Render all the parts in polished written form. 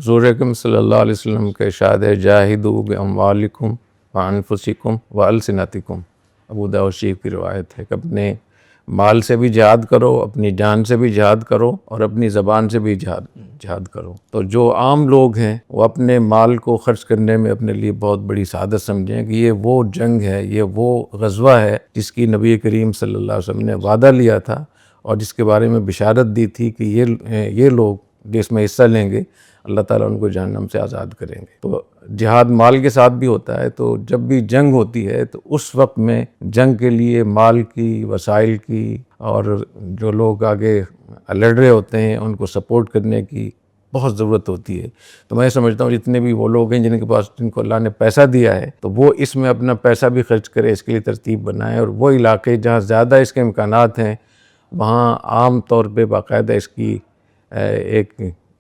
حضور اکرم صلی اللہ علیہ وسلم کا ارشاد ہے جاہدوا باموالکم وانفسکم والسنتکم، ابو داؤد شریف کی روایت ہے کہ اپنے مال سے بھی جہاد کرو، اپنی جان سے بھی جہاد کرو، اور اپنی زبان سے بھی جہاد کرو۔ تو جو عام لوگ ہیں وہ اپنے مال کو خرچ کرنے میں اپنے لیے بہت بڑی سعادت سمجھیں کہ یہ وہ جنگ ہے، یہ وہ غزوہ ہے جس کی نبی کریم صلی اللہ علیہ وسلم نے وعدہ لیا تھا اور جس کے بارے میں بشارت دی تھی کہ یہ لوگ جس میں حصہ لیں گے اللہ تعالیٰ ان کو جہنم سے آزاد کریں گے۔ تو جہاد مال کے ساتھ بھی ہوتا ہے، تو جب بھی جنگ ہوتی ہے تو اس وقت میں جنگ کے لیے مال کی، وسائل کی، اور جو لوگ آگے لڑ رہے ہوتے ہیں ان کو سپورٹ کرنے کی بہت ضرورت ہوتی ہے۔ تو میں سمجھتا ہوں جتنے بھی وہ لوگ ہیں جن کو اللہ نے پیسہ دیا ہے تو وہ اس میں اپنا پیسہ بھی خرچ کرے، اس کے لیے ترتیب بنائے، اور وہ علاقے جہاں زیادہ اس کے امکانات ہیں وہاں عام طور پہ باقاعدہ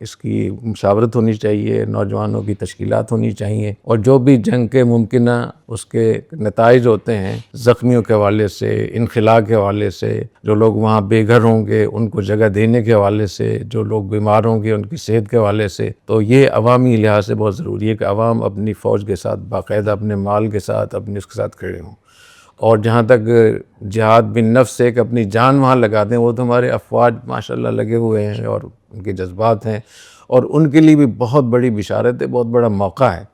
اس کی مشاورت ہونی چاہیے، نوجوانوں کی تشکیلات ہونی چاہیے، اور جو بھی جنگ کے ممکنہ اس کے نتائج ہوتے ہیں زخمیوں کے حوالے سے، انخلاء کے حوالے سے، جو لوگ وہاں بے گھر ہوں گے ان کو جگہ دینے کے حوالے سے، جو لوگ بیمار ہوں گے ان کی صحت کے حوالے سے، تو یہ عوامی لحاظ سے بہت ضروری ہے کہ عوام اپنی فوج کے ساتھ باقاعدہ اپنے مال کے ساتھ اس کے ساتھ کھڑے ہوں۔ اور جہاں تک جہاد بن نفس ہے کہ اپنی جان وہاں لگا دیں، وہ تو ہمارے افواج ماشاءاللہ لگے ہوئے ہیں اور ان کے جذبات ہیں، اور ان کے لیے بھی بہت بڑی بشارت ہے، بہت بڑا موقع ہے۔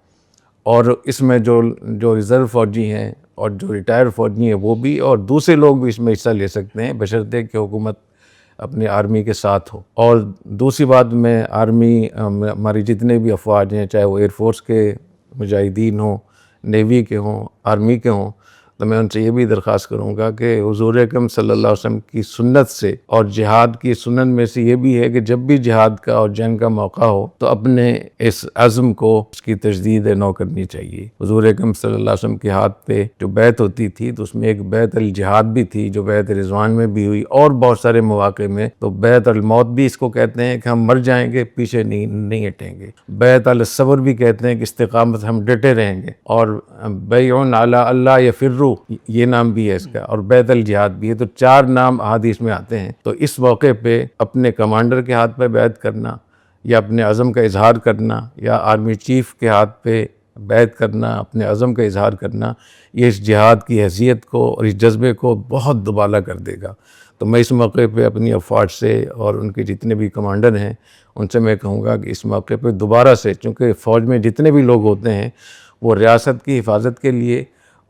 اور اس میں جو ریزرو فوجی ہیں اور جو ریٹائر فوجی ہیں وہ بھی، اور دوسرے لوگ بھی اس میں حصہ لے سکتے ہیں بشرطے کہ حکومت اپنی آرمی کے ساتھ ہو۔ اور دوسری بات، میں آرمی ہماری جتنے بھی افواج ہیں، چاہے وہ ایئر فورس کے مجاہدین ہوں، نیوی کے ہوں، آرمی کے ہوں، تو میں ان سے یہ بھی درخواست کروں گا کہ حضور اکرم صلی اللہ علیہ وسلم کی سنت سے اور جہاد کی سنن میں سے یہ بھی ہے کہ جب بھی جہاد کا اور جنگ کا موقع ہو تو اپنے اس عزم کو، اس کی تجدید نو کرنی چاہیے۔ حضور اکرم صلی اللہ علیہ وسلم کے ہاتھ پہ جو بیعت ہوتی تھی تو اس میں ایک بیعت الجہاد بھی تھی جو بیعت رضوان میں بھی ہوئی، اور بہت سارے مواقع میں تو بیعت الموت بھی اس کو کہتے ہیں کہ ہم مر جائیں گے، پیچھے نہیں ہٹیں گے۔ بیعت الصبر بھی کہتے ہیں کہ استقامت، ہم ڈٹے رہیں گے، اور بیع علی اللہ یفروا یہ نام بھی ہے اس کا، اور بیعت الجہاد بھی ہے۔ تو 4 نام احادیث میں آتے ہیں۔ تو اس موقع پہ اپنے کمانڈر کے ہاتھ پہ بیعت کرنا، یا اپنے عزم کا اظہار کرنا، یا آرمی چیف کے ہاتھ پہ بیعت کرنا، اپنے عزم کا اظہار کرنا، یہ اس جہاد کی حیثیت کو اور اس جذبے کو بہت دوبالا کر دے گا۔ تو میں اس موقع پہ اپنی افواج سے اور ان کے جتنے بھی کمانڈر ہیں ان سے میں کہوں گا کہ اس موقع پہ دوبارہ سے، چونکہ فوج میں جتنے بھی لوگ ہوتے ہیں وہ ریاست کی حفاظت کے لیے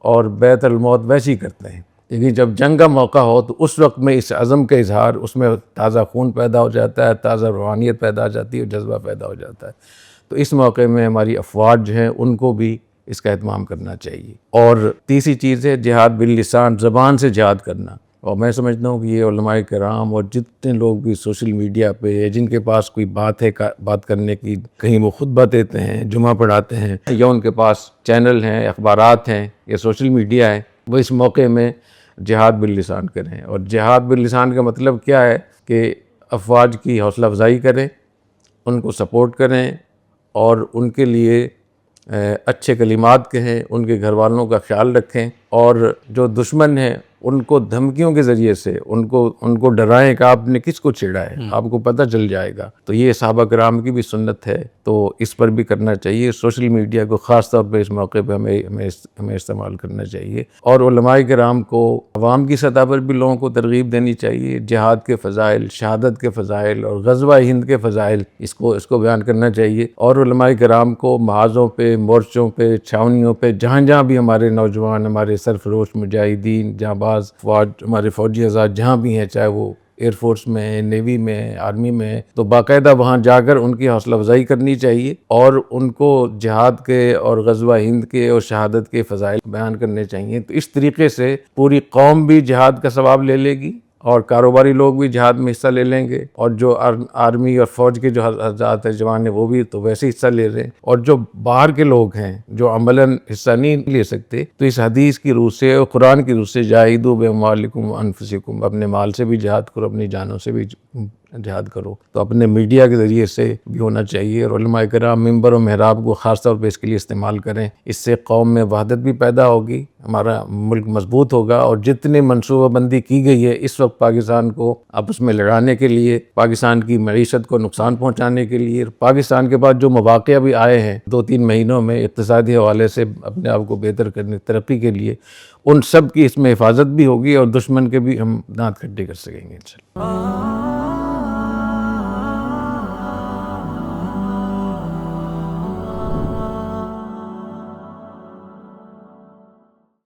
اور بیعت الموت ویسے ہی کرتے ہیں، لیکن جب جنگ کا موقع ہو تو اس وقت میں اس عزم کا اظہار، اس میں تازہ خون پیدا ہو جاتا ہے، تازہ روحانیت پیدا ہو جاتی ہے، جذبہ پیدا ہو جاتا ہے۔ تو اس موقع میں ہماری افواج جو ہیں ان کو بھی اس کا اہتمام کرنا چاہیے۔ اور تیسری چیز ہے جہاد باللسان، زبان سے جہاد کرنا۔ اور میں سمجھتا ہوں کہ یہ علماء کرام اور جتنے لوگ بھی سوشل میڈیا پہ جن کے پاس کوئی بات ہے بات کرنے کی، کہیں وہ خطبہ دیتے ہیں، جمعہ پڑھاتے ہیں، یا ان کے پاس چینل ہیں، اخبارات ہیں یا سوشل میڈیا ہے، وہ اس موقع میں جہاد باللسان کریں۔ اور جہاد باللسان کا مطلب کیا ہے کہ افواج کی حوصلہ افزائی کریں، ان کو سپورٹ کریں، اور ان کے لیے اچھے کلمات کہیں، ان کے گھر والوں کا خیال رکھیں، اور جو دشمن ہیں ان کو دھمکیوں کے ذریعے سے ان کو ڈرائیں کہ آپ نے کس کو چھیڑا ہے، آپ کو پتہ چل جائے گا۔ تو یہ صحابہ کرام کی بھی سنت ہے، تو اس پر بھی کرنا چاہیے۔ سوشل میڈیا کو خاص طور پہ اس موقع پہ ہمیں استعمال کرنا چاہیے، اور علماء کرام کو عوام کی سطح پر بھی لوگوں کو ترغیب دینی چاہیے، جہاد کے فضائل، شہادت کے فضائل اور غزوہ ہند کے فضائل اس کو بیان کرنا چاہیے۔ اور علماء کرام کو محاذوں پہ، مورچوں پہ، چھاونیوں پہ، جہاں جہاں بھی ہمارے نوجوان، ہمارے سرفروش مجاہدین، جہاں باز فوج، ہمارے فوجی حضرات جہاں بھی ہیں، چاہے وہ ایئر فورس میں ہیں، نیوی میں ہیں، آرمی میں ہیں، تو باقاعدہ وہاں جا کر ان کی حوصلہ افزائی کرنی چاہیے، اور ان کو جہاد کے اور غزوہ ہند کے اور شہادت کے فضائل بیان کرنے چاہیے۔ تو اس طریقے سے پوری قوم بھی جہاد کا ثواب لے لے گی، اور کاروباری لوگ بھی جہاد میں حصہ لے لیں گے، اور جو آرمی اور فوج کے جو حضرات ہیں، جوان ہیں، وہ بھی تو ویسے حصہ لے رہے ہیں، اور جو باہر کے لوگ ہیں جو عملاً حصہ نہیں لے سکتے، تو اس حدیث کی روح سے اور قرآن کی روح سے جاہدوا باموالکم وانفسکم، اپنے مال سے بھی جہاد کرو، اپنی جانوں سے بھی جہاد کرو، تو اپنے میڈیا کے ذریعے سے بھی ہونا چاہیے، اور علماء کرام منبر و محراب کو خاص طور پہ اس کے لیے استعمال کریں۔ اس سے قوم میں وحدت بھی پیدا ہوگی، ہمارا ملک مضبوط ہوگا، اور جتنی منصوبہ بندی کی گئی ہے اس وقت پاکستان کو آپس میں لڑانے کے لیے، پاکستان کی معیشت کو نقصان پہنچانے کے لیے، پاکستان کے بعد جو مواقع بھی آئے ہیں 2-3 مہینوں میں اقتصادی حوالے سے اپنے آپ کو بہتر کرنے، ترقی کے لیے، ان سب کی اس میں حفاظت بھی ہوگی، اور دشمن کے بھی ہم دانت کھٹے کر سکیں گے انشاءاللہ۔